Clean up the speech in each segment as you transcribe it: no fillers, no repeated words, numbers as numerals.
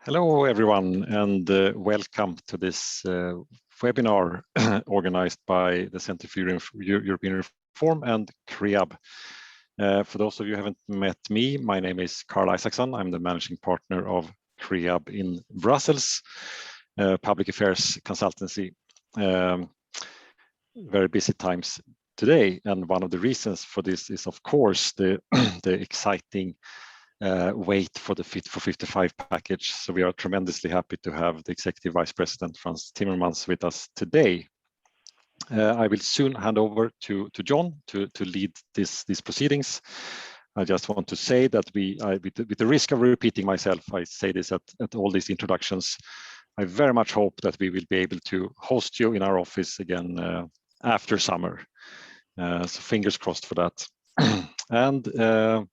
Hello, everyone, and welcome to this webinar organized by the Center for European Reform and Kreab. For those of you who haven't met me, my name is Karl Isaksson. I'm the managing partner of Kreab in Brussels, public affairs consultancy. Very busy times today, and one of the reasons for this is, of course, the exciting wait for the Fit for 55 package. So we are tremendously happy to have the Executive Vice President Frans Timmermans with us today. I will soon hand over to John to lead these proceedings. I just want to say that with the risk of repeating myself, I say this at all these introductions, I very much hope that we will be able to host you in our office again after summer. So fingers crossed for that. And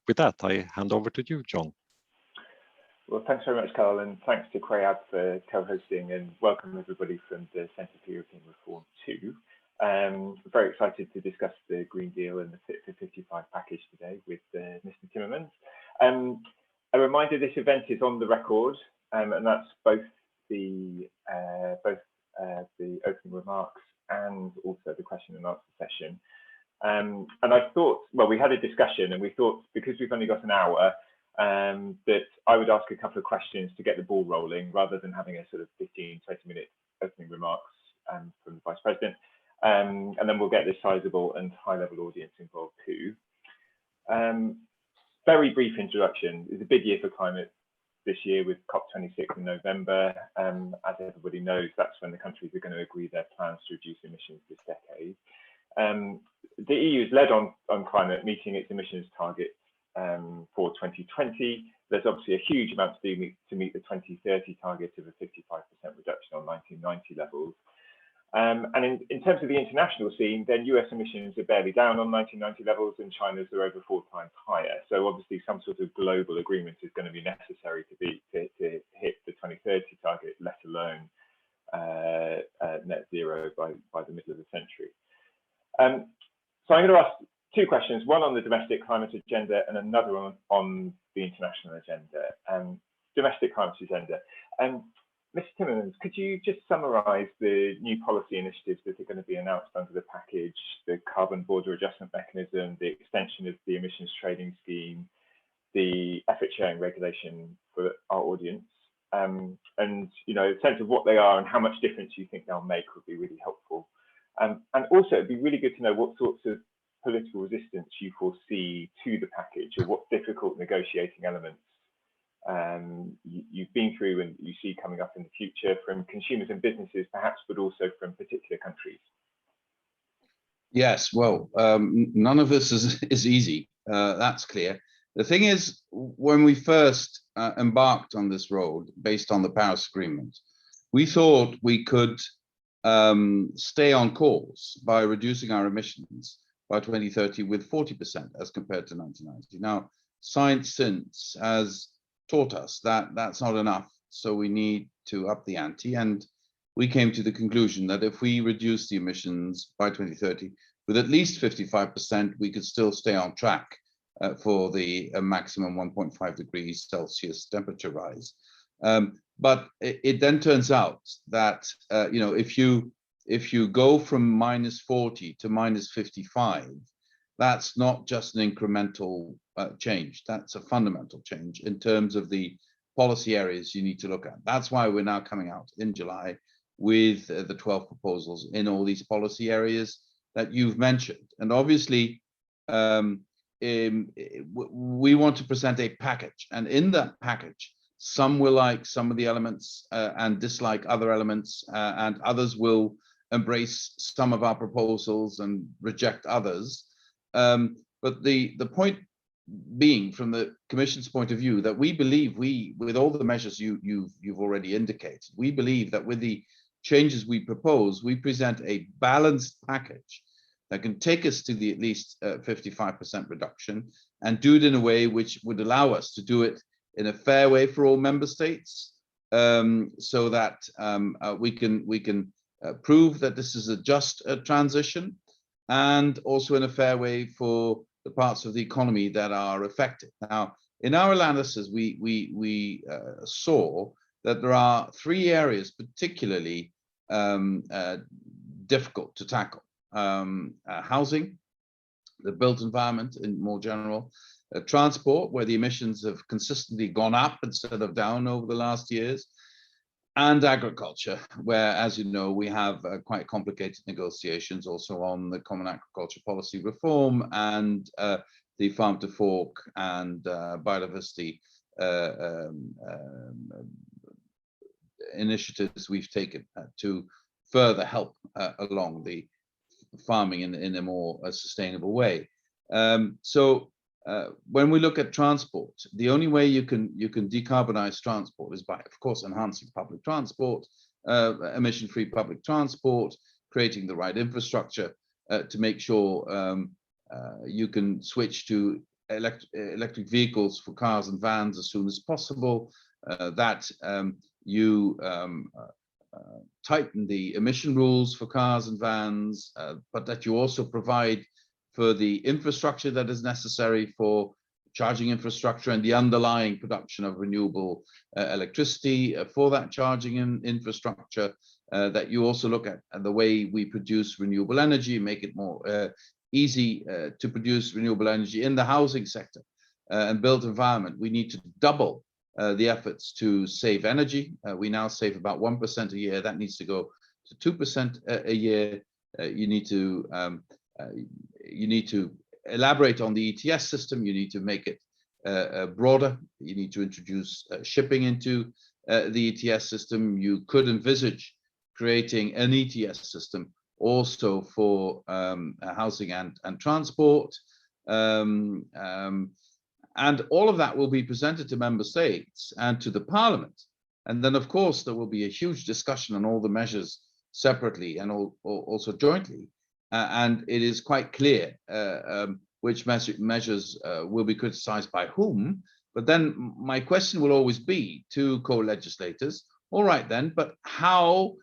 with that, I hand over to you, John. Well, thanks very much, Karl, and thanks to Kreab for co-hosting, and welcome everybody from the Centre for European Reform too. Very excited to discuss the Green Deal and the Fit for 55 package today with Mr. Timmermans. A reminder: this event is on the record, and that's both the opening remarks and also the question and answer session. And I thought, well, we had a discussion and we thought, because we've only got an hour, that I would ask a couple of questions to get the ball rolling rather than having a sort of 15-20 minute opening remarks from the Vice President. And then we'll get this sizable and high level audience involved too. Very brief introduction. It's a big year for climate this year with COP26 in November. As everybody knows, that's when the countries are going to agree their plans to reduce emissions this decade. The EU has led on climate, meeting its emissions target for 2020. There's obviously a huge amount to do to meet the 2030 target of a 55% reduction on 1990 levels. And in terms of the international scene, then US emissions are barely down on 1990 levels and China's are over 4 times higher. So obviously some sort of global agreement is going to be necessary to hit the 2030 target, let alone net zero by the middle of the century. So I'm going to ask 2 questions, one on the domestic climate agenda and another on the international agenda. Domestic climate agenda. Mr. Timmermans, could you just summarise the new policy initiatives that are going to be announced under the package, the carbon border adjustment mechanism, the extension of the emissions trading scheme, the effort sharing regulation for our audience, and a sense of what they are and how much difference you think they'll make would be really helpful. And also, it'd be really good to know what sorts of political resistance you foresee to the package, or what difficult negotiating elements you've been through and you see coming up in the future from consumers and businesses, perhaps, but also from particular countries. Yes, well, none of this is easy. That's clear. The thing is, when we first embarked on this road, based on the Paris Agreement, we thought we could stay on course by reducing our emissions by 2030 with 40% as compared to 1990. Now, science since has taught us that that's not enough, so we need to up the ante, and we came to the conclusion that if we reduce the emissions by 2030 with at least 55%, we could still stay on track for the maximum 1.5 degrees Celsius temperature rise. But it then turns out that if you go from -40 to -55, that's not just an incremental change. That's a fundamental change in terms of the policy areas you need to look at. That's why we're now coming out in July with the 12 proposals in all these policy areas that you've mentioned. And obviously, we want to present a package, and in that package, some will like some of the elements and dislike other elements, and others will embrace some of our proposals and reject others. But the point being, from the Commission's point of view, that we believe with all the measures you've already indicated, we believe that with the changes we propose, we present a balanced package that can take us to the at least 55% reduction, and do it in a way which would allow us to do it in a fair way for all member states, so that we can prove that this is a just transition, and also in a fair way for the parts of the economy that are affected. Now, in our analysis, we saw that there are three areas particularly difficult to tackle. Housing, the built environment in more general, transport, where the emissions have consistently gone up instead of down over the last years, and agriculture, where, as you know, we have quite complicated negotiations also on the Common Agriculture Policy reform and the farm to fork and biodiversity initiatives we've taken to further help along the farming in a more sustainable way. When we look at transport, the only way you can decarbonize transport is by, of course, enhancing public transport, emission-free public transport, creating the right infrastructure to make sure you can switch to electric vehicles for cars and vans as soon as possible, that you tighten the emission rules for cars and vans, but that you also provide for the infrastructure that is necessary for charging infrastructure and the underlying production of renewable electricity for that charging infrastructure, that you also look at the way we produce renewable energy, make it more easy to produce renewable energy in the housing sector and built environment. We need to double the efforts to save energy. We now save about 1% a year. That needs to go to 2% a year. You need to elaborate on the ETS system. You need to make it broader. You need to introduce shipping into the ETS system. You could envisage creating an ETS system also for housing and transport. And all of that will be presented to member states and to the parliament. And then, of course, there will be a huge discussion on all the measures separately and also jointly. And it is quite clear which measures will be criticized by whom. But then my question will always be to co-legislators, all right then, but how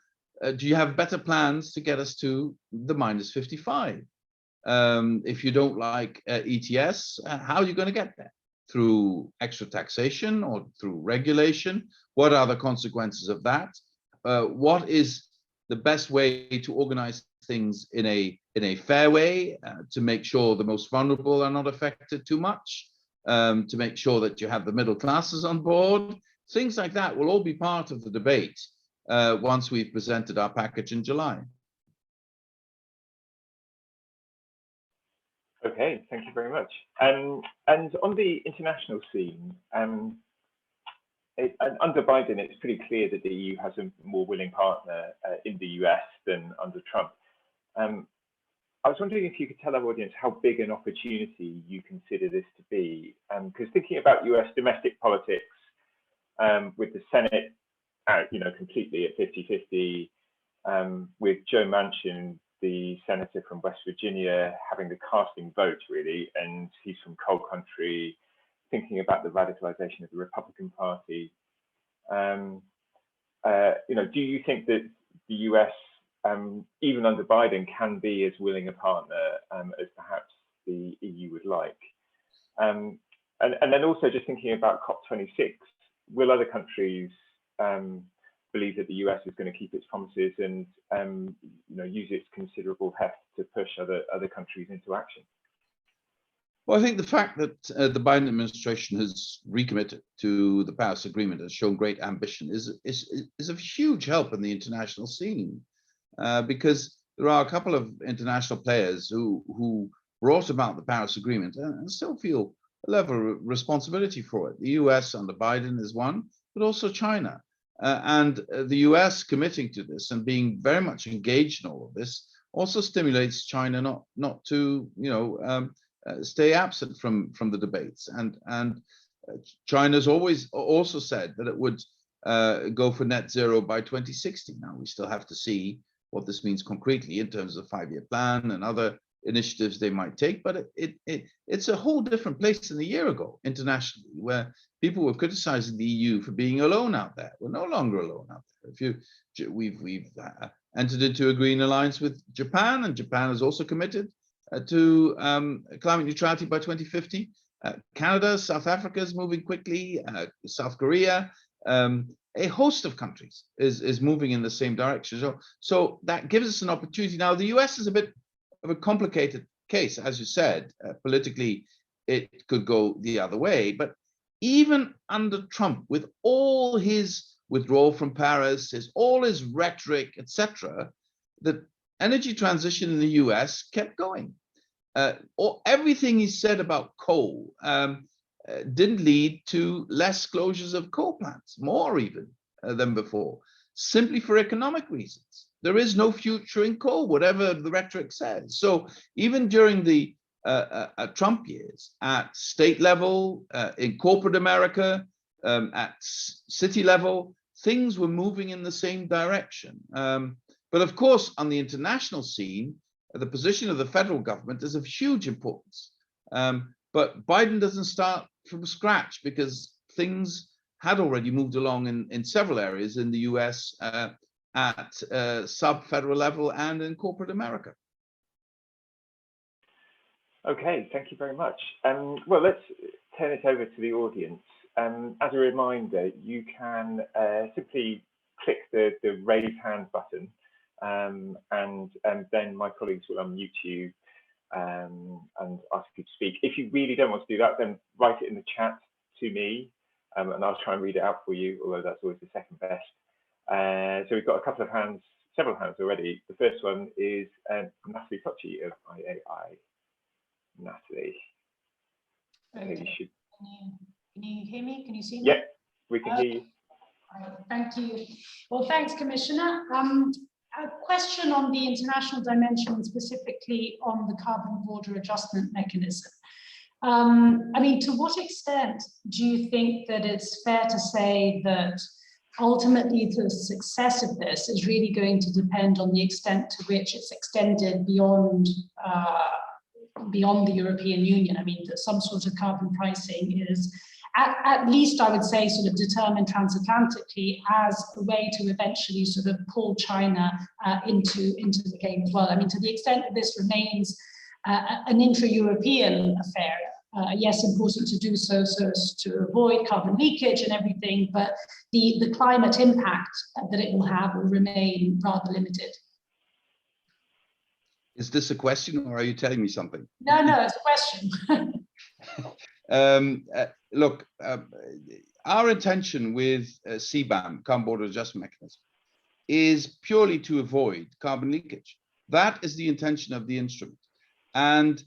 do you have better plans to get us to the -55? If you don't like ETS, how are you going to get there? Through extra taxation or through regulation? What are the consequences of that? What is the best way to organize things in a fair way to make sure the most vulnerable are not affected too much, to make sure that you have the middle classes on board? Things like that will all be part of the debate once we've presented our package in July. Okay, thank you very much. And on the international scene, under Biden, it's pretty clear that the EU has a more willing partner in the US than under Trump. I was wondering if you could tell our audience how big an opportunity you consider this to be, because thinking about US domestic politics, with the Senate, completely at 50-50, with Joe Manchin, the senator from West Virginia, having the casting vote really, and he's from coal country, thinking about the radicalization of the Republican Party. Do you think that the US, even under Biden, can be as willing a partner as perhaps the EU would like? And then also just thinking about COP26, will other countries believe that the US is going to keep its promises and use its considerable heft to push other countries into action? Well, I think the fact that the Biden administration has recommitted to the Paris Agreement has shown great ambition is of huge help in the international scene, because there are a couple of international players who brought about the Paris Agreement and still feel a level of responsibility for it. The US under Biden is one, but also China. And the US committing to this and being very much engaged in all of this also stimulates China not to stay absent from the debates. And China's always also said that it would go for net zero by 2060. Now we still have to see what this means concretely in terms of a 5-year plan and other initiatives they might take, but it's a whole different place than a year ago internationally, where people were criticizing the EU for being alone out there. We're no longer alone out there. We've entered into a green alliance with Japan, and Japan has also committed to climate neutrality by 2050. Canada, South Africa is moving quickly, South Korea, a host of countries is moving in the same direction. So that gives us an opportunity. Now, the US is a bit of a complicated case, as you said. Politically, it could go the other way. But even under Trump, with all his withdrawal from Paris, all his rhetoric, etc., the energy transition in the US kept going. Everything he said about coal didn't lead to less closures of coal plants, more even than before, simply for economic reasons. There is no future in coal, whatever the rhetoric says. So even during the Trump years, at state level, in corporate America, at city level, things were moving in the same direction. But of course, on the international scene, the position of the federal government is of huge importance. But Biden doesn't start from scratch, because things had already moved along in several areas in the US at sub-federal level and in corporate America. Okay, thank you very much. Well, let's turn it over to the audience. As a reminder, you can simply click the raise hand button, and then my colleagues will unmute you and ask you to speak. If you really don't want to do that, then write it in the chat to me, and I'll try and read it out for you, although that's always the second best. So we've got a couple of hands, several hands already. The first one is Natalie Tocci of IAI. Natalie. Okay. Can you hear me? Can you see me? Yeah, we can hear you. Thank you. Well, thanks, Commissioner. A question on the international dimension, specifically on the carbon border adjustment mechanism. I mean, to what extent do you think that it's fair to say that ultimately the success of this is really going to depend on the extent to which it's extended beyond the European Union? I mean, that some sort of carbon pricing is, at least I would say, sort of determined transatlantically as a way to eventually sort of pull China into the game as well. I mean, to the extent that this remains an intra-European affair, yes, important to do so as to avoid carbon leakage and everything, but the climate impact that it will have will remain rather limited. Is this a question, or are you telling me something? No, it's a question. Look, our intention with CBAM, Carbon Border Adjustment Mechanism, is purely to avoid carbon leakage. That is the intention of the instrument. And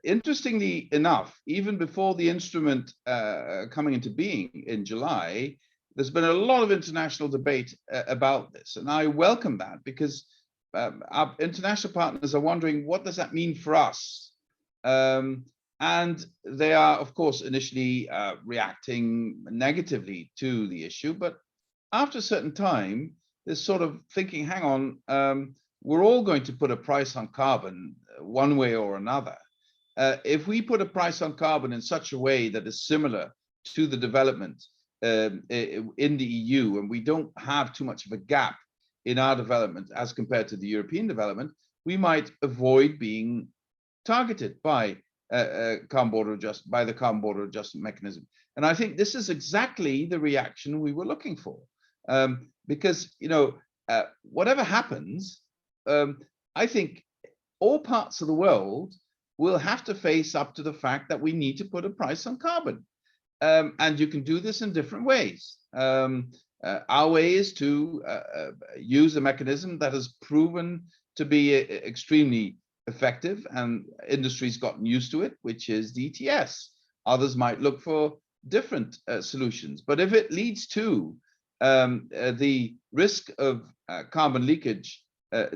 interestingly enough, even before the instrument coming into being in July, there's been a lot of international debate about this. And I welcome that, because our international partners are wondering, what does that mean for us? And they are, of course, initially reacting negatively to the issue. But after a certain time, they're sort of thinking, hang on, we're all going to put a price on carbon one way or another. If we put a price on carbon in such a way that is similar to the development in the EU, and we don't have too much of a gap in our development as compared to the European development, we might avoid being targeted by the carbon border adjustment mechanism. And I think this is exactly the reaction we were looking for, because, you know, whatever happens, I think all parts of the world will have to face up to the fact that we need to put a price on carbon, and you can do this in different ways. Our way is to use a mechanism that has proven to be extremely effective, and industry's gotten used to it, which is the ETS. Others might look for different solutions, but if it leads to the risk of carbon leakage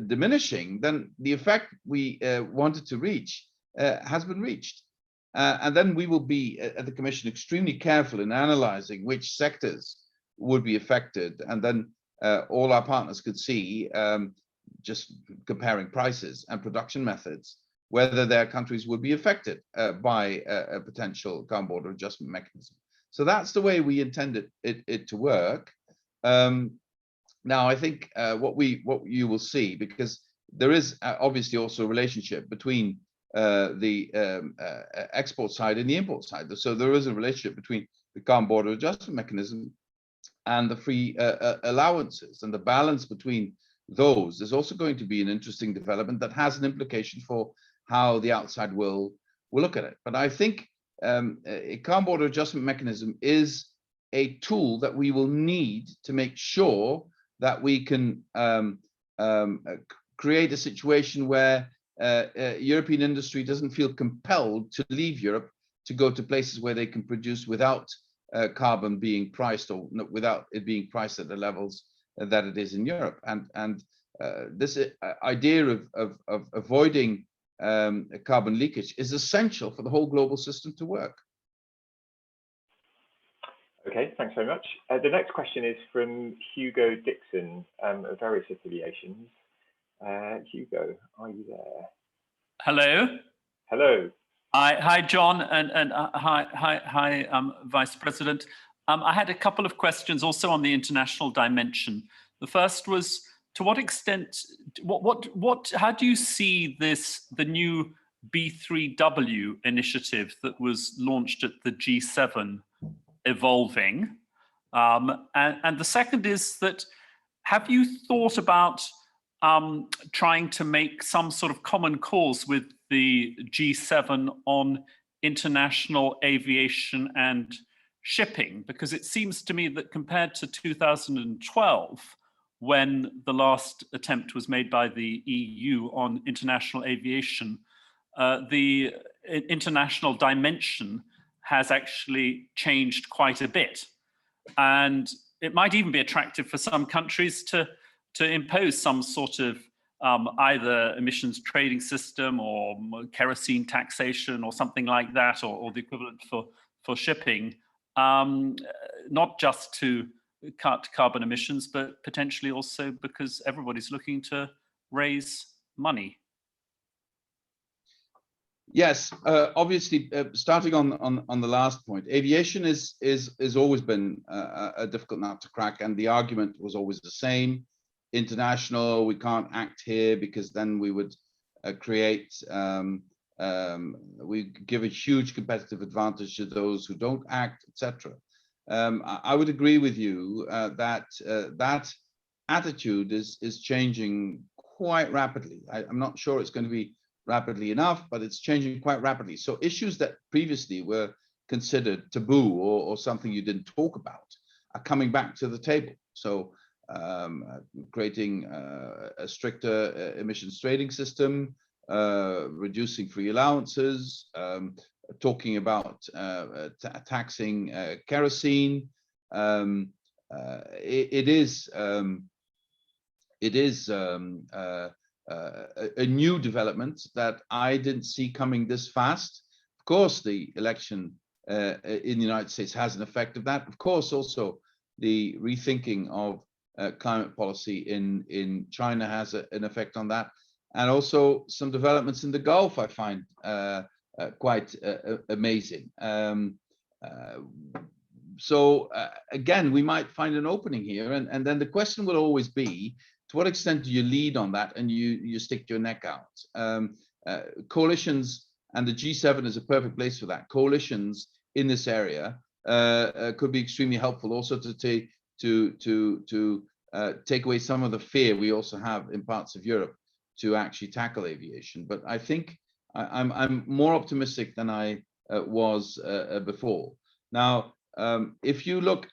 diminishing, then the effect we wanted to reach has been reached. And then we will be, at the Commission, extremely careful in analyzing which sectors would be affected, and then all our partners could see, just comparing prices and production methods, whether their countries would be affected by a potential carbon border adjustment mechanism. So that's the way we intended it to work. Now, I think what you will see, because there is obviously also a relationship between the export side and the import side. So there is a relationship between the carbon border adjustment mechanism and the free allowances, and the balance between those is also going to be an interesting development that has an implication for how the outside world will look at it. But I think a carbon border adjustment mechanism is a tool that we will need to make sure that we can create a situation where European industry doesn't feel compelled to leave Europe to go to places where they can produce without carbon being priced, or without it being priced at the levels that it is in Europe. And this idea of avoiding carbon leakage is essential for the whole global system to work. Okay, thanks very much. The next question is from Hugo Dixon of various affiliations. Hugo, are you there? Hello. Hello. Hi, John, and hi, Vice President. I had a couple of questions also on the international dimension. The first was, to what extent, how do you see the new B3W initiative that was launched at the G7 evolving? And the second is that, have you thought about trying to make some sort of common cause with the G7 on international aviation and shipping? Because it seems to me that compared to 2012, when the last attempt was made by the EU on international aviation, the international dimension has actually changed quite a bit. And it might even be attractive for some countries to impose some sort of either emissions trading system or kerosene taxation or something like that, or the equivalent for shipping, not just to cut carbon emissions, but potentially also because everybody's looking to raise money. Yes, obviously, starting on the last point, aviation is always been a difficult nut to crack, and the argument was always the same: international, we can't act here because then we would create, we give a huge competitive advantage to those who don't act, etc. I would agree with you that that attitude is changing quite rapidly. I'm not sure it's going to be rapidly enough, but it's changing quite rapidly. So issues that previously were considered taboo or something you didn't talk about are coming back to the table. So creating a stricter emissions trading system, reducing free allowances, talking about taxing kerosene. It is a new development that I didn't see coming this fast. Of course, the election in the United States has an effect of that. Of course, also the rethinking of climate policy in China has an effect on that. And also some developments in the Gulf I find quite amazing. So again, we might find an opening here. And then the question will always be, to what extent do you lead on that and you stick your neck out? Coalitions, and the G7 is a perfect place for that. Coalitions in this area could be extremely helpful, also to take away some of the fear we also have in parts of Europe to actually tackle aviation. But I think I'm more optimistic than I was before. Now, if you look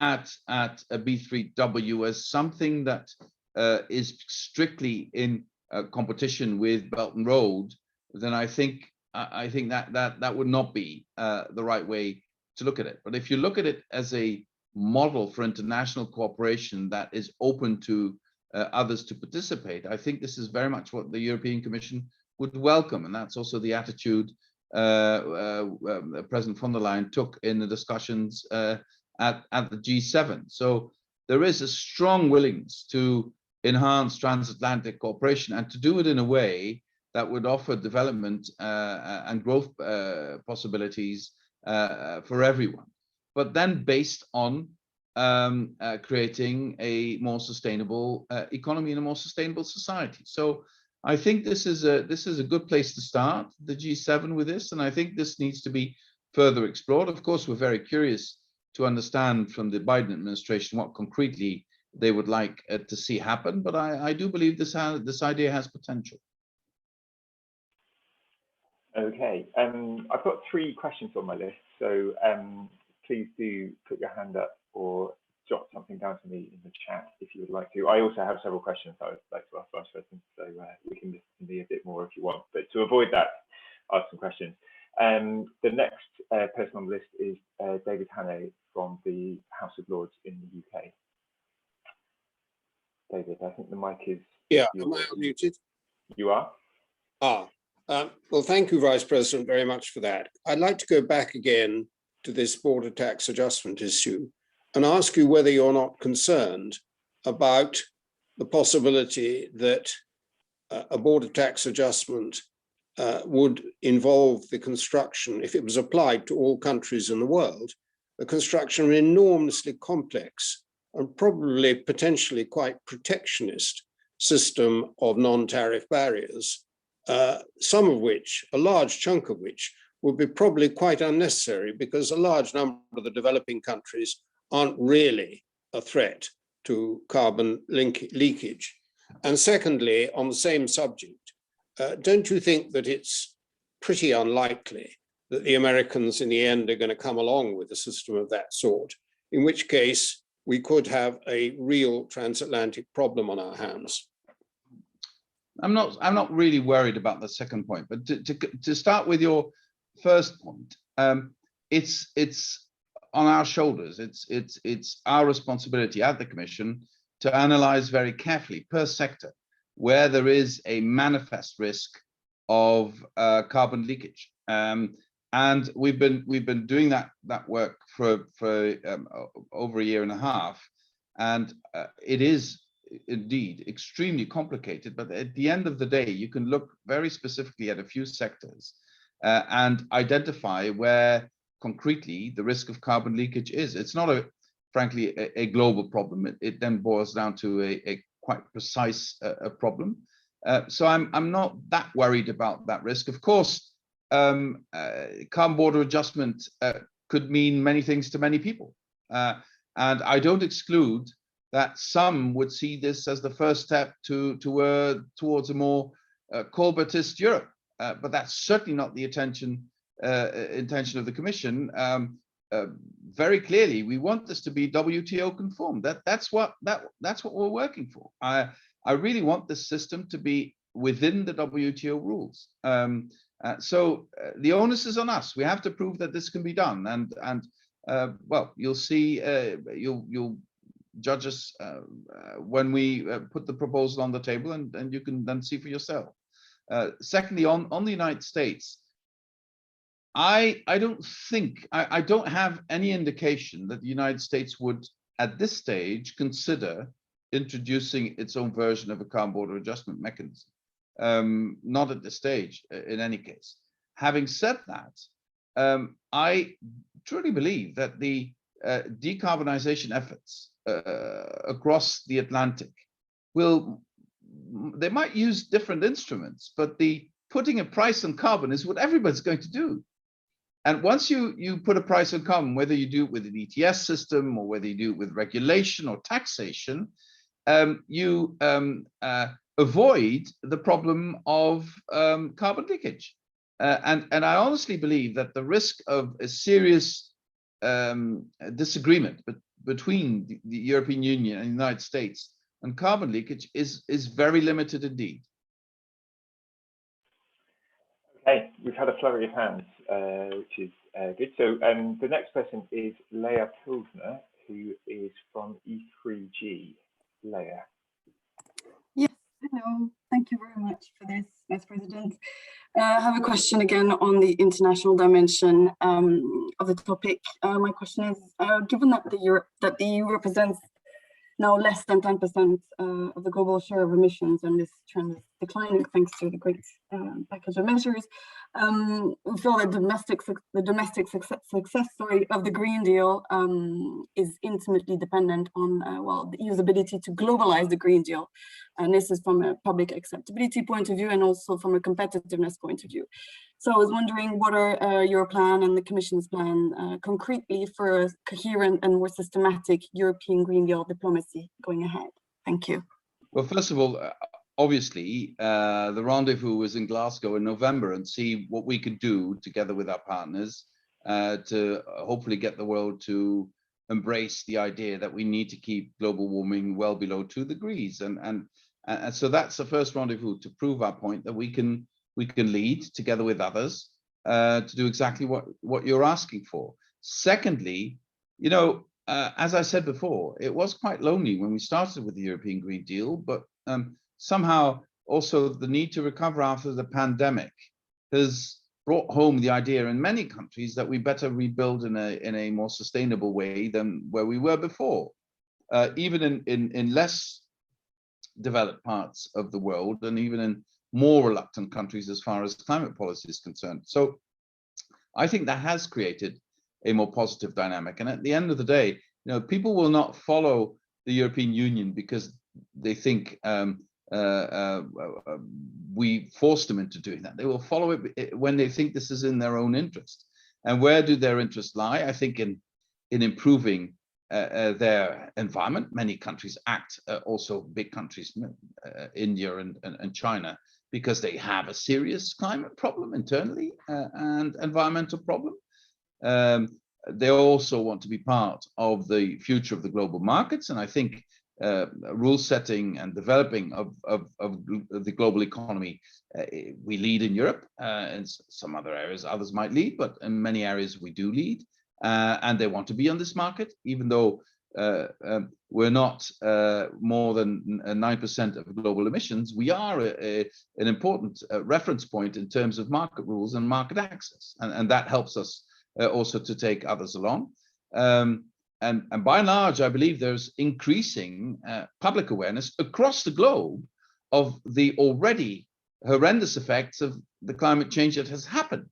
at a B3W as something that is strictly in competition with Belt and Road, then I think that would not be the right way to look at it. But if you look at it as a model for international cooperation that is open to others to participate, I think this is very much what the European Commission would welcome, and that's also the attitude President von der Leyen took in the discussions at the G7. So there is a strong willingness to enhance transatlantic cooperation and to do it in a way that would offer development and growth possibilities for everyone, but then based on creating a more sustainable economy and a more sustainable society. So I think this is a good place to start the G7 with this, and I think this needs to be further explored. Of course, we're very curious to understand from the Biden administration what concretely they would like to see happen. But I do believe this idea has potential. Okay, I've got 3 questions on my list, so please do put your hand up or jot something down to me in the chat if you would like to. I also have several questions I would like to ask Vice President, so we can listen to me a bit more if you want. But to avoid that, ask some questions. The next person on the list is David Hannay from the House of Lords in the UK. David, I think the mic is... Yeah, am I unmuted? You are? Well, thank you, Vice President, very much for that. I'd like to go back again to this border tax adjustment issue and ask you whether you're not concerned about the possibility that a border tax adjustment would involve the construction, if it was applied to all countries in the world, the construction of an enormously complex and probably potentially quite protectionist system of non-tariff barriers, some of which, a large chunk of which, would be probably quite unnecessary because a large number of the developing countries aren't really a threat to carbon leakage. And secondly, on the same subject, don't you think that it's pretty unlikely that the Americans in the end are going to come along with a system of that sort, in which case we could have a real transatlantic problem on our hands? I'm not really worried about the second point, but to start with your first point, it's on our shoulders. It's our responsibility at the Commission to analyze very carefully per sector where there is a manifest risk of carbon leakage, and we've been doing that work for over a year and a half, and it is indeed extremely complicated. But at the end of the day, you can look very specifically at a few sectors and identify where concretely the risk of carbon leakage is. It's not frankly a global problem. It then boils down to a quite precise problem. So I'm not that worried about that risk. Of course, carbon border adjustment could mean many things to many people, and I don't exclude that some would see this as the first step towards a more Corbettist Europe, but that's certainly not the intention of the Commission. Very clearly, we want this to be WTO conform. That's what we're working for. I really want this system to be within the WTO rules. So the onus is on us. We have to prove that this can be done, and well, you'll see. You'll judge us when we put the proposal on the table, and you can then see for yourself. Secondly, on the United States, I don't have any indication that the United States would, at this stage, consider introducing its own version of a carbon border adjustment mechanism. Not at this stage, in any case. Having said that, I truly believe that the decarbonization efforts across the Atlantic they might use different instruments, but the putting a price on carbon is what everybody's going to do. And once you put a price on carbon, whether you do it with an ETS system or whether you do it with regulation or taxation, you avoid the problem of carbon leakage. And I honestly believe that the risk of a serious disagreement between the European Union and the United States on carbon leakage is very limited indeed. Okay, we've had a flurry of hands, which is good. So the next person is Leah Pilsner, who is from E3G. Leah. Yes, hello. Thank you very much for this, Vice President. I have a question again on the international dimension of the topic. My question is, given that the EU represents now less than 10% of the global share of emissions, and this trend is declining thanks to the great package of measures, we feel that the domestic success story of the Green Deal is intimately dependent on well, the EU's ability to globalize the Green Deal. And this is from a public acceptability point of view and also from a competitiveness point of view. So I was wondering, what are your plan and the Commission's plan concretely for a coherent and more systematic European Green Deal diplomacy going ahead? Thank you. Well, first of all, obviously, the rendezvous is in Glasgow in November, and see what we could do together with our partners to hopefully get the world to embrace the idea that we need to keep global warming well below 2 degrees. And so that's the first rendezvous to prove our point that we can lead together with others to do exactly what you're asking for. Secondly, you know, as I said before, it was quite lonely when we started with the European Green Deal, but somehow also the need to recover after the pandemic has brought home the idea in many countries that we better rebuild in a more sustainable way than where we were before, even in less developed parts of the world, and even in more reluctant countries as far as climate policy is concerned. So I think that has created a more positive dynamic. And at the end of the day, you know, people will not follow the European Union because they think we forced them into doing that. They will follow it when they think this is in their own interest. And where do their interests lie? I think in improving their environment. Many countries act, also big countries, India and China, because they have a serious climate problem internally and environmental problem. They also want to be part of the future of the global markets. And I think rule setting and developing of the global economy, we lead in Europe. In some other areas, others might lead, but in many areas we do lead. And they want to be on this market, even though we're not more than 9% of global emissions. We are an important reference point in terms of market rules and market access, and that helps us also to take others along. And by and large, I believe there's increasing public awareness across the globe of the already horrendous effects of the climate change that has happened.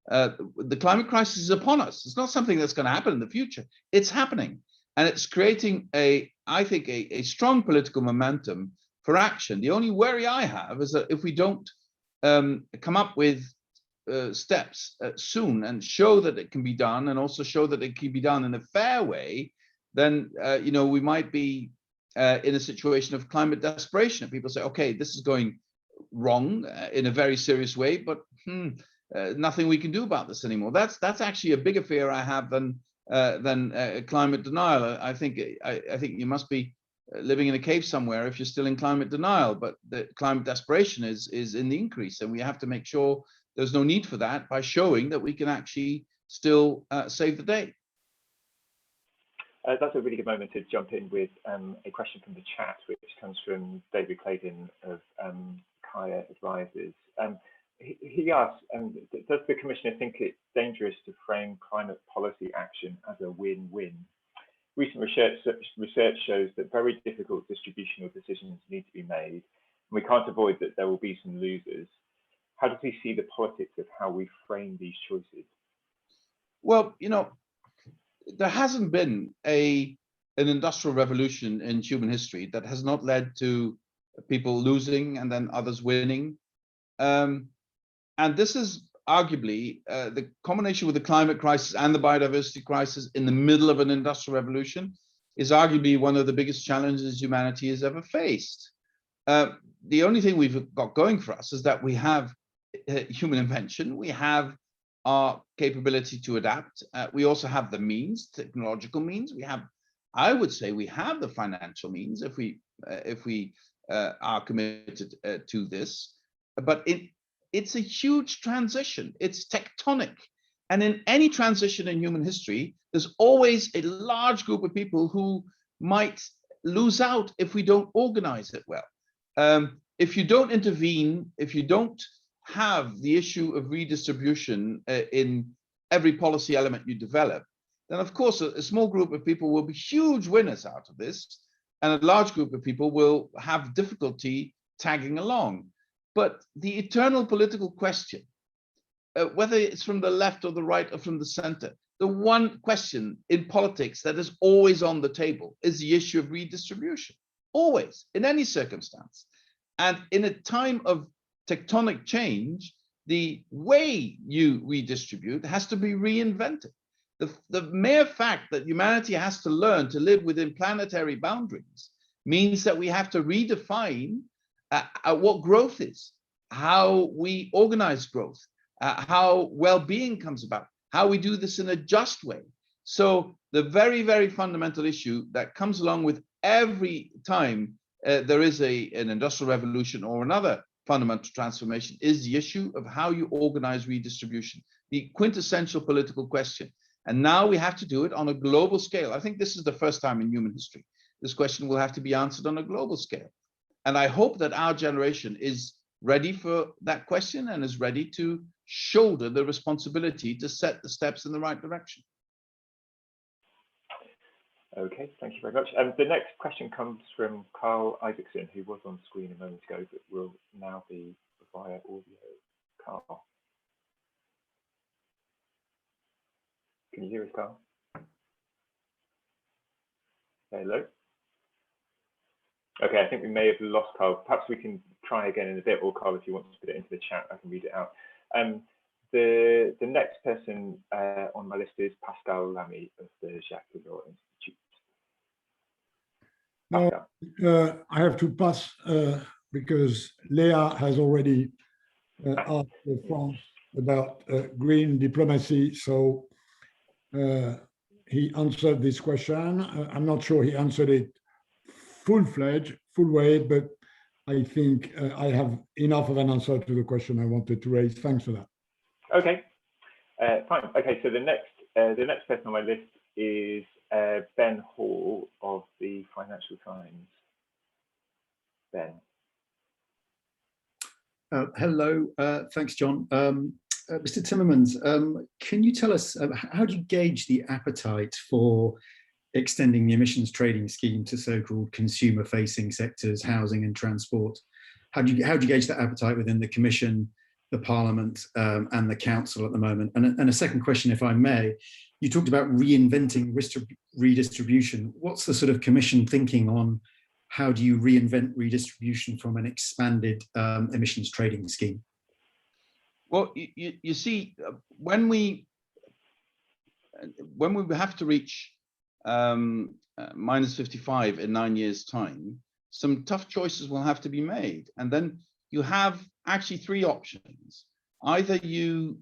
The climate crisis is upon us. It's not something that's going to happen in the future. It's happening. And it's creating I think, a strong political momentum for action. The only worry I have is that if we don't come up with steps soon and show that it can be done, and also show that it can be done in a fair way, then you know, we might be in a situation of climate desperation. People say, okay, this is going wrong in a very serious way, but nothing we can do about this anymore. That's actually a bigger fear I have than climate denial. I think you must be living in a cave somewhere if you're still in climate denial. But the climate desperation is in the increase, and we have to make sure there's no need for that by showing that we can actually still save the day. That's a really good moment to jump in with a question from the chat, which comes from David Claydon of CER Advisors. He asks, does the Commissioner think it's dangerous to frame climate policy action as a win-win? Recent research shows that very difficult distributional decisions need to be made, and we can't avoid that there will be some losers. How does he see the politics of how we frame these choices? Well, you know, there hasn't been an industrial revolution in human history that has not led to people losing and then others winning. And this is arguably the combination with the climate crisis and the biodiversity crisis in the middle of an industrial revolution is arguably one of the biggest challenges humanity has ever faced. The only thing we've got going for us is that we have human invention, we have our capability to adapt, we also have the means, technological means, we have, I would say, we have the financial means if we are committed to this. But it's a huge transition. It's tectonic. And in any transition in human history, there's always a large group of people who might lose out if we don't organize it well. If you don't intervene, if you don't have the issue of redistribution in every policy element you develop, then of course a small group of people will be huge winners out of this, and a large group of people will have difficulty tagging along. But the eternal political question, whether it's from the left or the right or from the center, the one question in politics that is always on the table is the issue of redistribution, always, in any circumstance. And in a time of tectonic change, the way you redistribute has to be reinvented. The mere fact that humanity has to learn to live within planetary boundaries means that we have to redefine what growth is, how we organize growth, how well-being comes about, how we do this in a just way. So the very, very fundamental issue that comes along with every time there is an industrial revolution or another fundamental transformation is the issue of how you organize redistribution, the quintessential political question. And now we have to do it on a global scale. I think this is the first time in human history this question will have to be answered on a global scale. And I hope that our generation is ready for that question and is ready to shoulder the responsibility to set the steps in the right direction. Okay, thank you very much. The next question comes from Karl Isaksson, who was on screen a moment ago, but will now be via audio. Karl. Can you hear us, Karl? Hello? Okay, I think we may have lost Karl. Perhaps we can try again in a bit, or Karl, if you want to put it into the chat, I can read it out. The next person on my list is Pascal Lamy of the Jacques Delors Institute. I have to pass because Leah has already asked France about green diplomacy. So he answered this question. I'm not sure he answered it full-fledged, full way, but I think I have enough of an answer to the question I wanted to raise. Thanks for that. Okay, fine. Okay, so the next person on my list is Ben Hall of the Financial Times. Ben. Hello, thanks, John. Mr. Timmermans, can you tell us how do you gauge the appetite for extending the emissions trading scheme to so-called consumer-facing sectors, housing and transport? How do you gauge that appetite within the Commission, the Parliament, and the Council at the moment? And a second question, if I may, you talked about reinventing redistribution. What's the sort of Commission thinking on how do you reinvent redistribution from an expanded emissions trading scheme? Well, you see, when we have to reach minus 55 in 9 years' time, some tough choices will have to be made. And then you have actually three options. Either you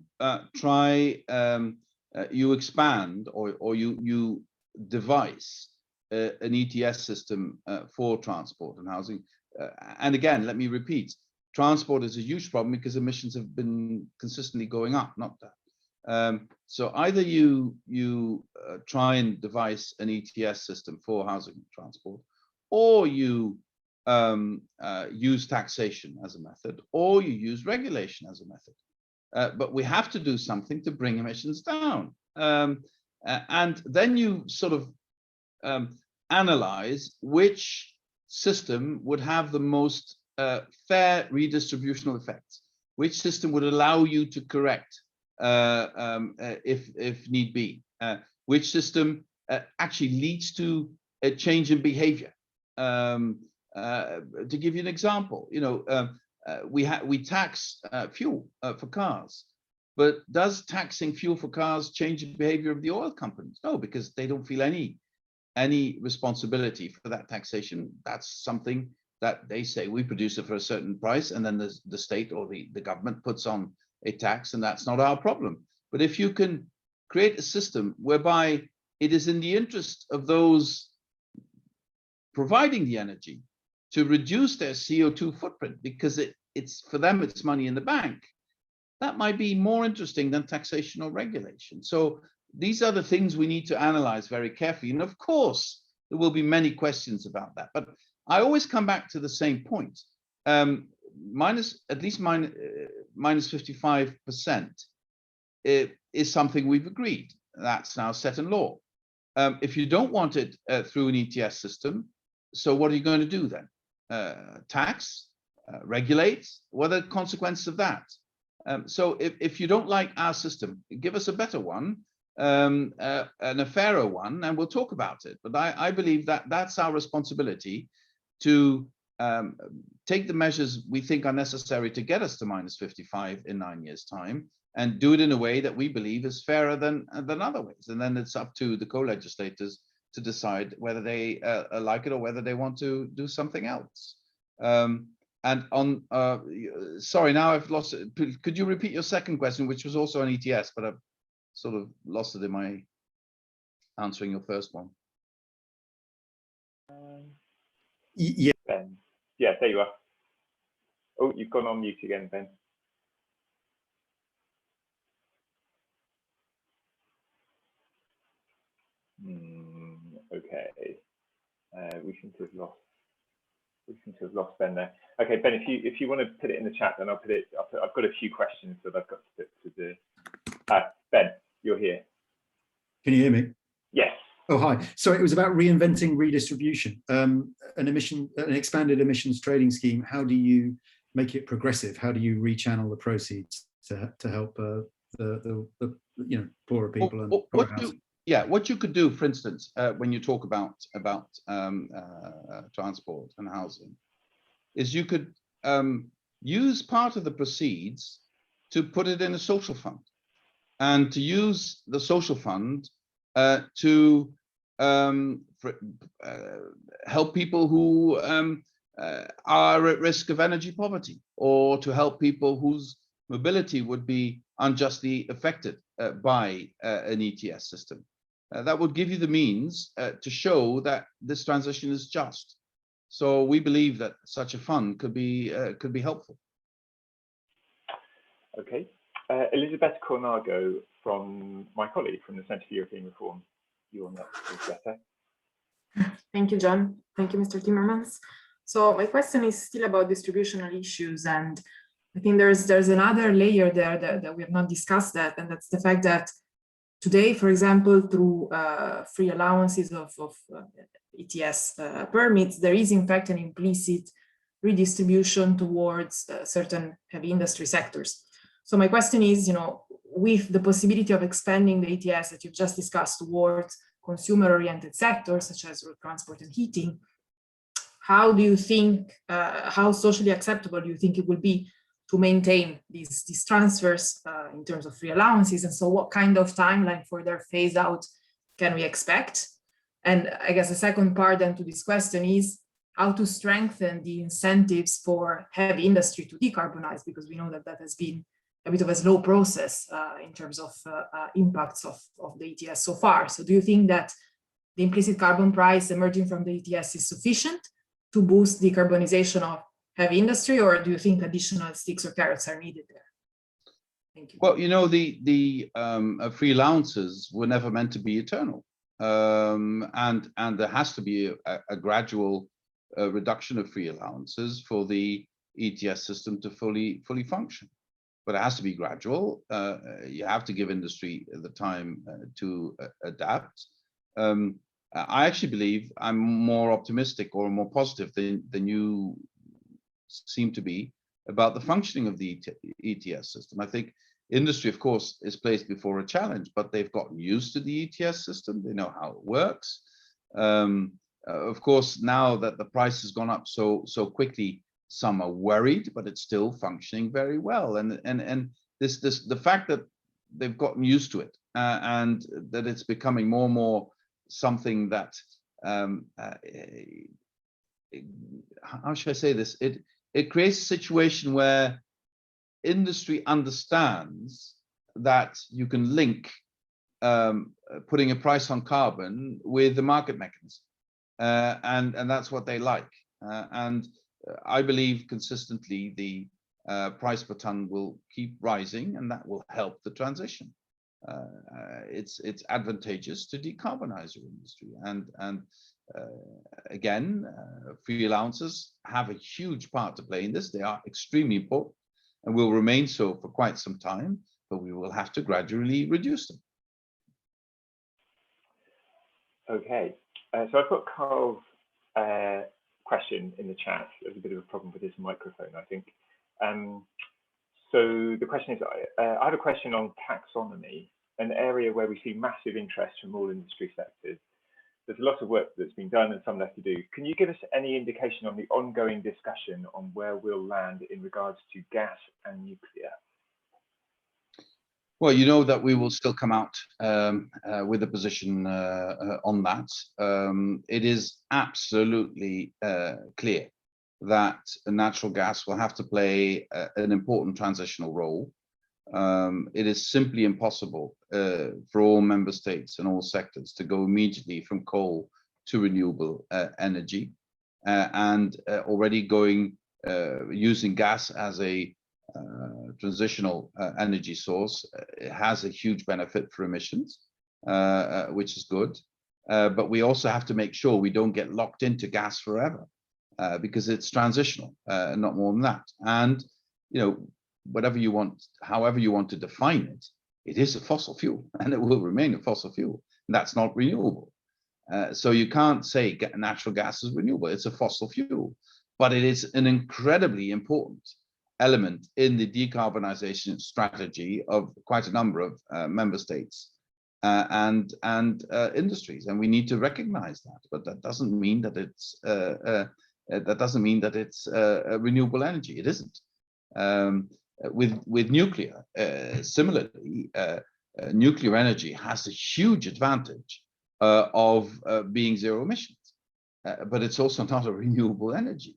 you expand or you devise an ETS system for transport and housing. And again, let me repeat, transport is a huge problem because emissions have been consistently going up, not that. So either you try and devise an ETS system for housing and transport, or you use taxation as a method, or you use regulation as a method. But we have to do something to bring emissions down. And then you sort of analyze which system would have the most fair redistributional effects, which system would allow you to correct if need be, which system actually leads to a change in behavior. To give you an example, we tax fuel for cars, but does taxing fuel for cars change the behavior of the oil companies? No, because they don't feel any responsibility for that taxation. That's something that they say we produce it for a certain price, and then the state or the government puts on a tax, and that's not our problem. But if you can create a system whereby it is in the interest of those providing the energy to reduce their CO2 footprint, because it's for them, it's money in the bank, that might be more interesting than taxation or regulation. So these are the things we need to analyze very carefully. And of course, there will be many questions about that. But I always come back to the same point. Minus 55% is something we've agreed. That's now set in law. If you don't want it through an ETS system, so what are you going to do then? Tax, regulate? What are the consequences of that? So if you don't like our system, give us a better one, and a fairer one, and we'll talk about it. But I believe that that's our responsibility to take the measures we think are necessary to get us to -55 in 9 years' time, and do it in a way that we believe is fairer than other ways. And then it's up to the co-legislators to decide whether they like it or whether they want to do something else. And on, sorry, now I've lost it. Could you repeat your second question, which was also on ETS, but I've sort of lost it in my answering your first one. Yeah. Ben. Yeah, there you are. Oh, you've gone on mute again, Ben. Okay. We seem to have lost. We seem to have lost Ben there. Okay, Ben, if you want to put it in the chat, then I'll put it. I've got a few questions that I've got to do. Ben, you're here. Can you hear me? Yes. Oh, hi. So it was about reinventing redistribution, an expanded emissions trading scheme. How do you make it progressive? How do you rechannel the proceeds to help the poorer people and poorer housing? Yeah, what you could do, for instance, when you talk about transport and housing, is you could use part of the proceeds to put it in a social fund, and to use the social fund to help people who are at risk of energy poverty, or to help people whose mobility would be unjustly affected by an ETS system. That would give you the means to show that this transition is just. So we believe that such a fund could be helpful. Okay, Elizabeth Cornago, from my colleague from the Centre for European Reform. You're next, Elizabeth. Thank you, John. Thank you, Mr. Timmermans. So my question is still about distributional issues, and I think there's another layer there that we have not discussed that, and that's the fact that today, for example, through free allowances of ETS permits, there is in fact an implicit redistribution towards certain heavy industry sectors. So my question is, with the possibility of expanding the ETS that you've just discussed towards consumer-oriented sectors such as road transport and heating, how do you think, how socially acceptable do you think it will be to maintain these transfers in terms of free allowances? And so what kind of timeline for their phase out can we expect? And I guess the second part then to this question is how to strengthen the incentives for heavy industry to decarbonize, because we know that that has been a bit of a slow process in terms of impacts of the ETS so far. So do you think that the implicit carbon price emerging from the ETS is sufficient to boost decarbonization of heavy industry, or do you think additional sticks or carrots are needed there? Thank you. Well, the free allowances were never meant to be eternal, and there has to be a gradual reduction of free allowances for the ETS system to fully function. But it has to be gradual. You have to give industry the time to adapt. I actually believe I'm more optimistic or more positive than you seem to be about the functioning of the ETS system. I think industry, of course, is placed before a challenge, but they've gotten used to the ETS system. They know how it works. Of course, now that the price has gone up so quickly, some are worried, but it's still functioning very well. And the fact that they've gotten used to it and that it's becoming more and more something that how should I say this? It creates a situation where industry understands that you can link putting a price on carbon with the market mechanism, and that's what they like. And I believe consistently the price per ton will keep rising, and that will help the transition. It's advantageous to decarbonize your industry, and again, free allowances have a huge part to play in this. They are extremely important and will remain so for quite some time, but we will have to gradually reduce them. Okay, so I've got Karl's question in the chat. There's a bit of a problem with his microphone, I think. So the question is, I have a question on taxonomy, an area where we see massive interest from all industry sectors. there's a lot of work that's been done and some left to do. Can you give us any indication on the ongoing discussion on where we'll land in regards to gas and nuclear? Well, you know that we will still come out with a position on that. It is absolutely clear that natural gas will have to play an important transitional role. It is simply impossible for all member states and all sectors to go immediately from coal to renewable energy, and already going using gas as a transitional energy source. It has a huge benefit for emissions, which is good, but we also have to make sure we don't get locked into gas forever, because it's transitional, not more than that. And you know, whatever you want, however you want to define it, it is a fossil fuel and it will remain a fossil fuel. And that's not renewable. So you can't say natural gas is renewable. It's a fossil fuel, but it is an incredibly important element in the decarbonization strategy of quite a number of member states and industries, and we need to recognize that. But that doesn't mean that it's renewable energy. It isn't. With nuclear, similarly, nuclear energy has a huge advantage of being zero emissions, but it's also not a renewable energy.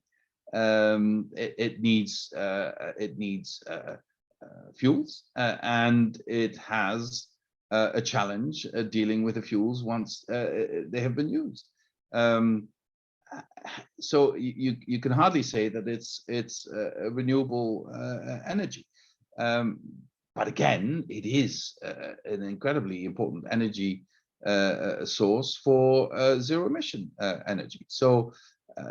It needs fuels, and it has a challenge dealing with the fuels once they have been used. So you can hardly say that it's a renewable energy, but again, it is an incredibly important energy source for zero emission energy. So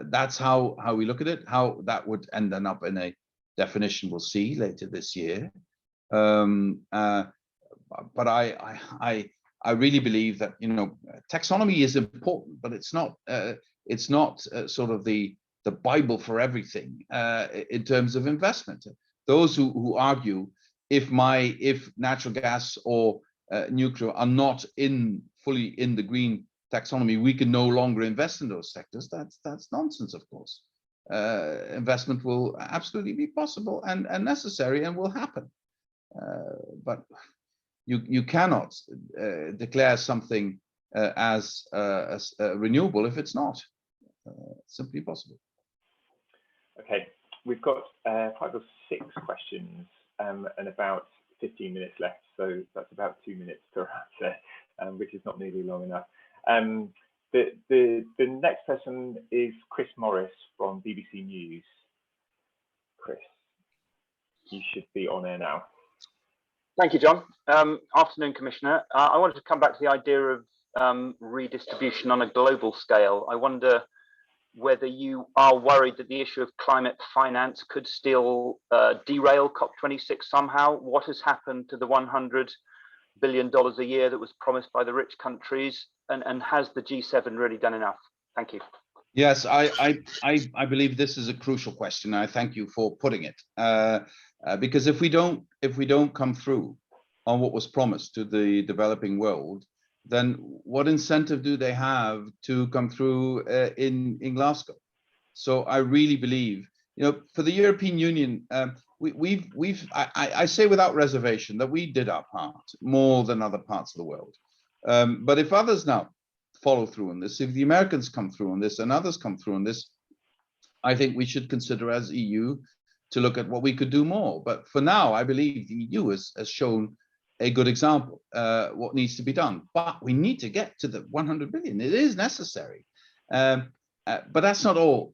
that's how we look at it. How that would end up in a definition, we'll see later this year. But I really believe that, you know, taxonomy is important, but it's not sort of the Bible for everything in terms of investment. Those who argue if natural gas or nuclear are not fully in the green taxonomy, we can no longer invest in those sectors. That's nonsense, of course. Investment will absolutely be possible and necessary and will happen. But you cannot declare something as renewable if it's not. Simply possible. Okay, we've got 5 or 6 questions and about 15 minutes left, so that's about 2 minutes per answer, which is not nearly long enough. The next person is Chris Morris from BBC News. Chris, you should be on air now. Thank you, John. Afternoon, Commissioner. I wanted to come back to the idea of redistribution on a global scale. I wonder whether you are worried that the issue of climate finance could still derail COP26 somehow. What has happened to the $100 billion a year that was promised by the rich countries, and has the G7 really done enough? Thank you. Yes, I believe this is a crucial question. I thank you for putting it, because if we don't come through on what was promised to the developing world, then what incentive do they have to come through in Glasgow? So I really believe, you know, for the European Union, I say without reservation that we did our part more than other parts of the world. But if others now follow through on this, if the Americans come through on this and others come through on this, I think we should consider as EU to look at what we could do more. But for now, I believe the EU has shown a good example, what needs to be done. But we need to get to the 100 billion. It is necessary. But that's not all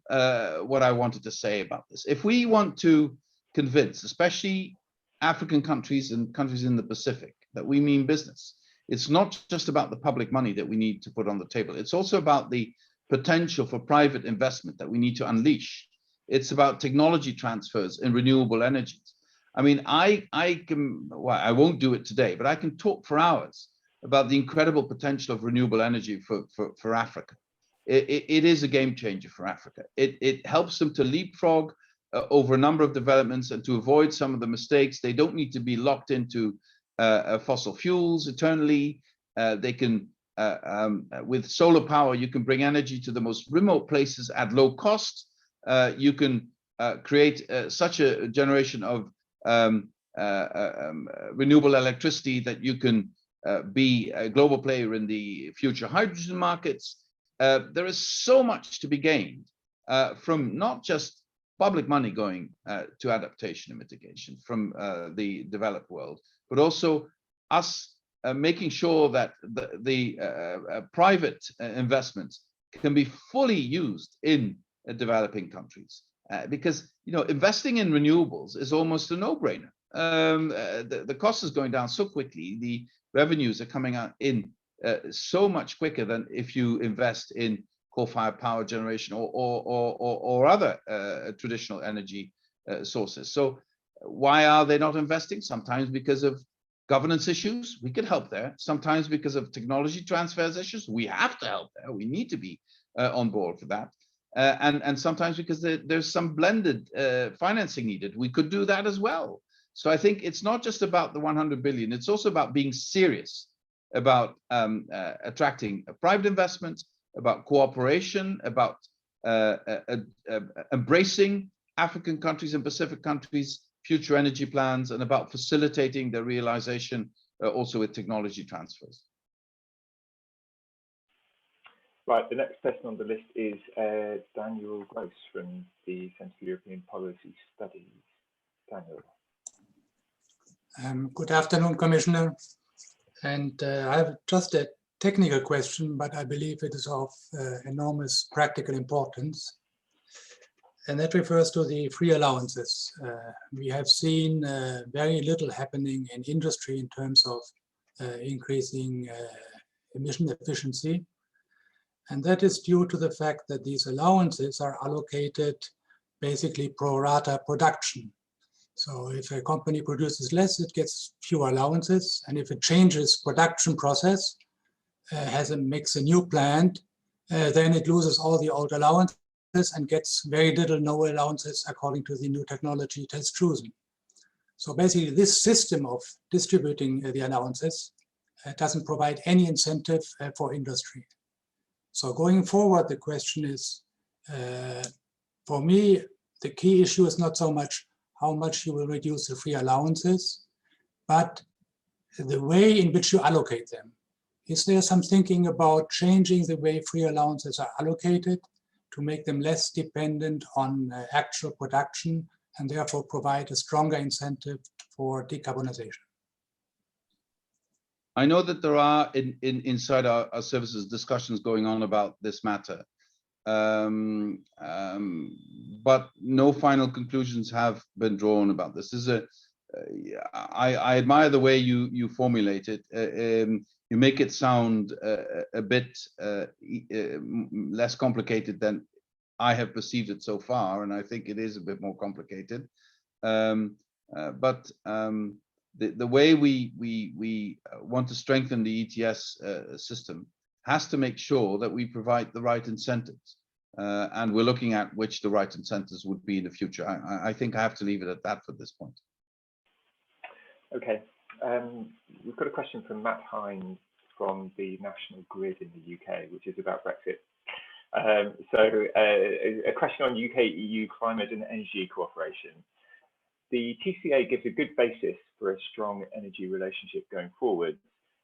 what I wanted to say about this. If we want to convince, especially African countries and countries in the Pacific, that we mean business, it's not just about the public money that we need to put on the table. It's also about the potential for private investment that we need to unleash. It's about technology transfers in renewable energies. I mean, I won't do it today, but I can talk for hours about the incredible potential of renewable energy for Africa. It is a game changer for Africa. It helps them to leapfrog over a number of developments and to avoid some of the mistakes. They don't need to be locked into fossil fuels eternally. They can with solar power, you can bring energy to the most remote places at low cost. You can create such a generation of renewable electricity that you can be a global player in the future hydrogen markets. There is so much to be gained from not just public money going to adaptation and mitigation from the developed world, but also us making sure that the private investments can be fully used in developing countries. Because investing in renewables is almost a no-brainer. The cost is going down so quickly, the revenues are coming out in so much quicker than if you invest in coal-fired power generation or other traditional energy sources. So why are they not investing? Sometimes because of governance issues, we could help there. Sometimes because of technology transfers issues, we have to help there. We need to be on board for that. And sometimes because there's some blended financing needed, we could do that as well. So I think it's not just about the 100 billion, it's also about being serious about attracting private investment, about cooperation, about embracing African countries and Pacific countries' future energy plans, and about facilitating the realization also with technology transfers. Right, the next person on the list is Daniel Gross from the Centre for European Policy Studies. Daniel. Good afternoon, Commissioner. And I have just a technical question, but I believe it is of enormous practical importance. And that refers to the free allowances. We have seen very little happening in industry in terms of increasing emission efficiency. And that is due to the fact that these allowances are allocated basically pro rata production. So if a company produces less, it gets fewer allowances. And if it changes production process, makes a new plant, then it loses all the old allowances and gets very little no allowances according to the new technology it has chosen. So basically this system of distributing the allowances doesn't provide any incentive for industry. So going forward, the question is, for me, the key issue is not so much how much you will reduce the free allowances, but the way in which you allocate them. Is there some thinking about changing the way free allowances are allocated to make them less dependent on actual production and therefore provide a stronger incentive for decarbonization? I know that there are inside our services discussions going on about this matter, but no final conclusions have been drawn about this. I admire the way you formulate it. You make it sound a bit less complicated than I have perceived it so far, and I think it is a bit more complicated. But the way we want to strengthen the ETS system has to make sure that we provide the right incentives. And we're looking at which the right incentives would be in the future. I think I have to leave it at that for this point. Okay. We've got a question from Matt Hines from the National Grid in the UK, which is about Brexit. So a question on UK-EU climate and energy cooperation. The TCA gives a good basis for a strong energy relationship going forward.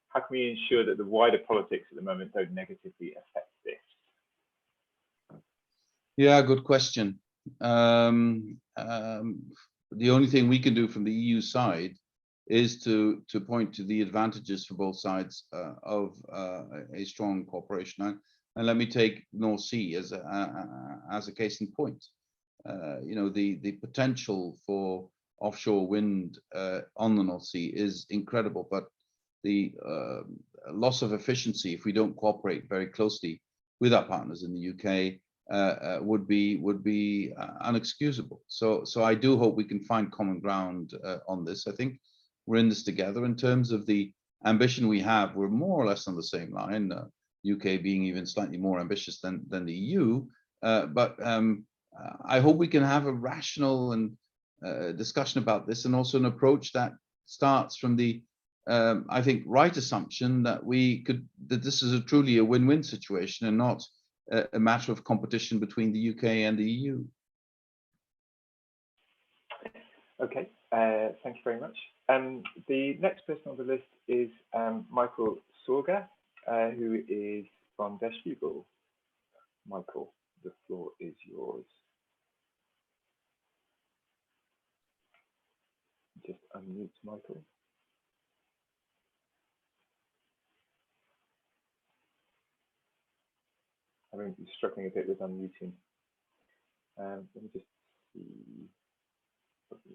How can we ensure that the wider politics at the moment don't negatively affect this? Yeah, good question. The only thing we can do from the EU side is to point to the advantages for both sides of a strong cooperation. And let me take North Sea as a case in point. The potential for offshore wind on the North Sea is incredible, but the loss of efficiency if we don't cooperate very closely with our partners in the UK would be unexcusable. So I do hope we can find common ground on this. I think we're in this together. In terms of the ambition we have, we're more or less on the same line. UK being even slightly more ambitious than the EU, but I hope we can have a rational and discussion about this, and also an approach that starts from the I think, right assumption that that this is truly a win-win situation and not a matter of competition between the UK and the EU. Okay, thank you very much. The next person on the list is Michael Sorga, who is from Der Spiegel. Michael, the floor is yours. Just unmute Michael. I'm struggling a bit with unmuting. Let me just see.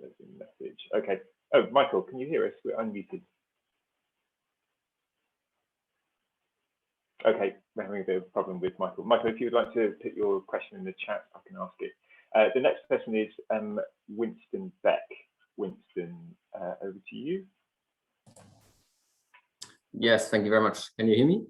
There's a message. Okay. Oh, Michael, can you hear us? We're unmuted. Okay, we're having a bit of a problem with Michael. Michael, if you would like to put your question in the chat, I can ask it. The next person is Winston Beck. Winston, over to you. Yes, thank you very much. Can you hear me?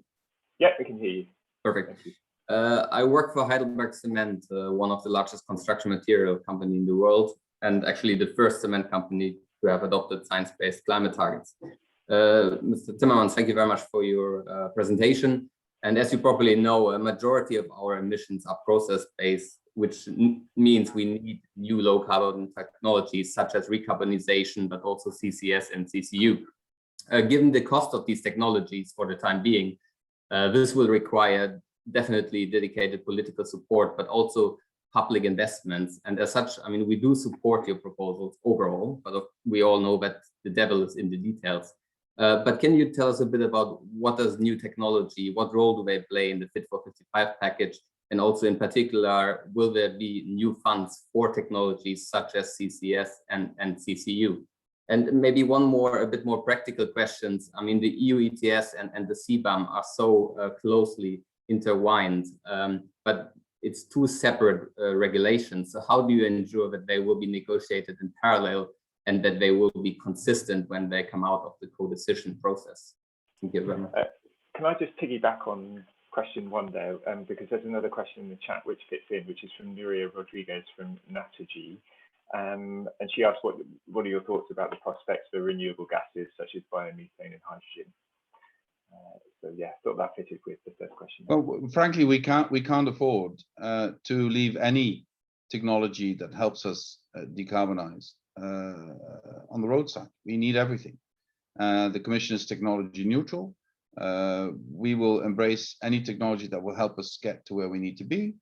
Yeah, we can hear you. Perfect. I work for Heidelberg Cement, one of the largest construction material company in the world, and actually the first cement company to have adopted science-based climate targets. Mr. Timmermans, thank you very much for your presentation. And as you probably know, a majority of our emissions are process-based, which means we need new low-carbon technologies such as recarbonization, but also CCS and CCU. Given the cost of these technologies for the time being, this will require definitely dedicated political support, but also public investments. And as such, I mean, we do support your proposals overall, but we all know that the devil is in the details. But can you tell us a bit about what does new technology, what role do they play in the Fit for 55 package? And also in particular, will there be new funds for technologies such as CCS and CCU? And maybe one more, a bit more practical questions. I mean, the EU ETS and the CBAM are so closely intertwined, but it's two separate regulations. So how do you ensure that they will be negotiated in parallel and that they will be consistent when they come out of the co-decision process? Thank you very much. Can I just piggyback on question one there, because there's another question in the chat which fits in, which is from Nuria Rodriguez from Naturgy. And she asked, what are your thoughts about the prospects for renewable gases such as biomethane and hydrogen? So yeah, thought that fitted with the third question. Well, frankly, we can't afford to leave any technology that helps us decarbonize on the roadside. We need everything. The Commission is technology neutral. We will embrace any technology that will help us get to where we need to be.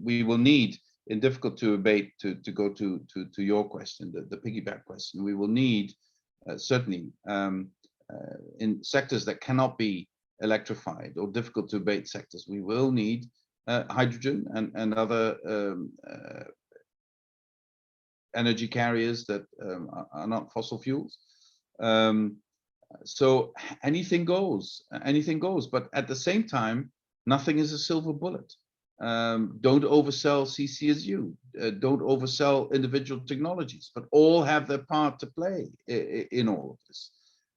We will need, in difficult to abate, to go to your question, the piggyback question, we will need certainly in sectors that cannot be electrified or difficult to abate sectors, we will need hydrogen and other energy carriers that are not fossil fuels. So anything goes, but at the same time, nothing is a silver bullet. Don't oversell CCSU, don't oversell individual technologies, but all have their part to play in all of this.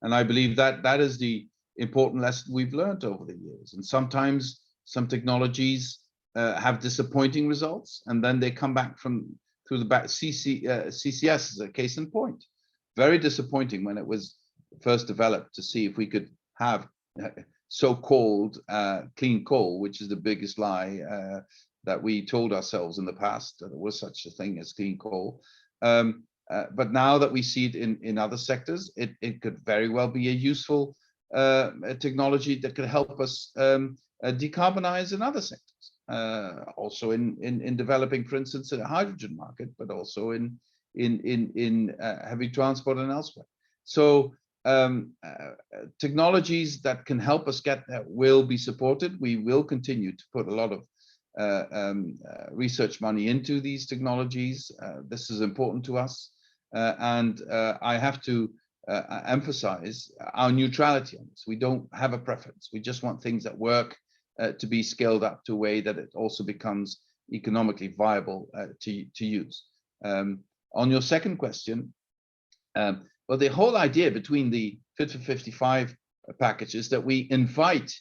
And I believe that that is the important lesson we've learned over the years. And sometimes some technologies have disappointing results, and then they come back through the back. CCS is a case in point. Very disappointing when it was first developed to see if we could have so-called clean coal, which is the biggest lie that we told ourselves in the past, that there was such a thing as clean coal. But now that we see it in other sectors, it could very well be a useful technology that could help us decarbonize in other sectors. Also in developing, for instance, a hydrogen market, but also in heavy transport and elsewhere. So technologies that can help us get there will be supported. We will continue to put a lot of research money into these technologies. This is important to us. And I have to emphasize our neutrality on this. We don't have a preference. We just want things that work to be scaled up to a way that it also becomes economically viable to use. On your second question, well, the whole idea between the Fit for 55 package is that we invite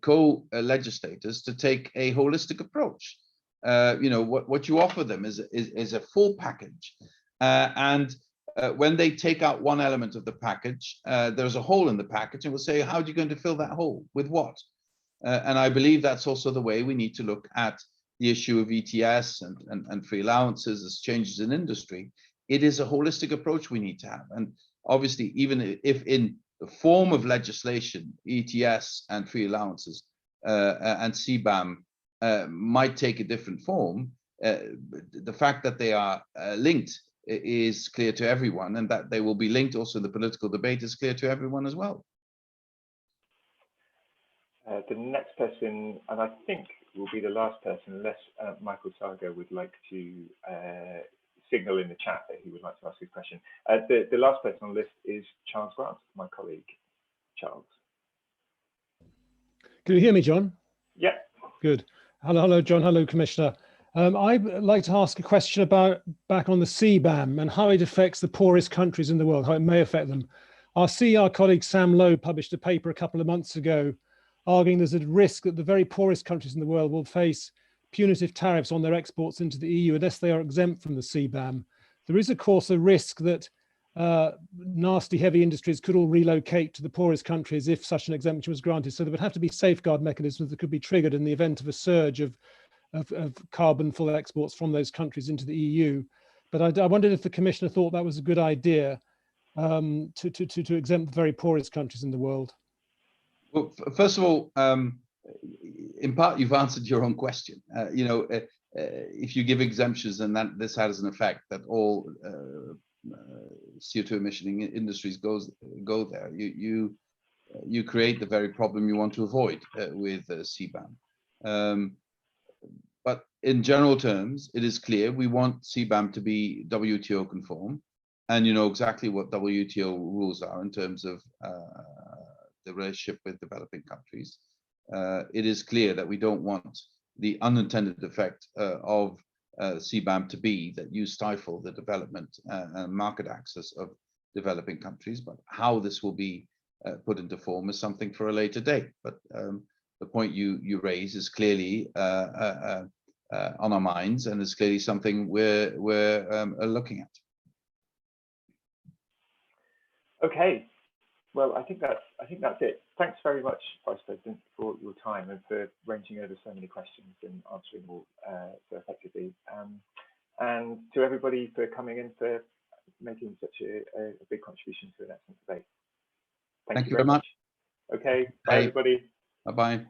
co-legislators to take a holistic approach. You know, what you offer them is a full package. And when they take out one element of the package, there's a hole in the package, and we'll say, how are you going to fill that hole? With what? And I believe that's also the way we need to look at the issue of ETS and free allowances as changes in industry. It is a holistic approach we need to have. And obviously, even if in the form of legislation, ETS and free allowances and CBAM might take a different form, the fact that they are linked is clear to everyone, and that they will be linked also in the political debate is clear to everyone as well. The next person, and I think will be the last person, unless Michael Saga would like to signal in the chat that he would like to ask his question. The last person on the list is Charles Grant, my colleague. Charles. Can you hear me, John? Yeah. Good. Hello, John. Hello, Commissioner. I'd like to ask a question back on the CBAM and how it affects the poorest countries in the world, how it may affect them. Our CER colleague Sam Lowe published a paper a couple of months ago arguing there's a risk that the very poorest countries in the world will face punitive tariffs on their exports into the EU unless they are exempt from the CBAM. There is, of course, a risk that nasty heavy industries could all relocate to the poorest countries if such an exemption was granted. So there would have to be safeguard mechanisms that could be triggered in the event of a surge of carbon-full exports from those countries into the EU. But I wondered if the Commissioner thought that was a good idea to exempt the very poorest countries in the world. Well, first of all, in part, you've answered your own question. If you give exemptions, and that this has an effect that all CO2 emitting industries go there, you create the very problem you want to avoid with CBAM. But in general terms, it is clear we want CBAM to be WTO conform, and you know exactly what WTO rules are in terms of the relationship with developing countries. It is clear that we don't want the unintended effect of CBAM to be that you stifle the development and market access of developing countries, but how this will be put into form is something for a later date. But the point you raise is clearly on our minds, and is clearly something we're looking at. Okay. Well, I think that's it. Thanks very much, Vice President, for your time and for ranging over so many questions and answering all so effectively. And to everybody for coming in, for making such a big contribution to an excellent debate. Thank you very much. Okay, bye everybody. Bye-bye.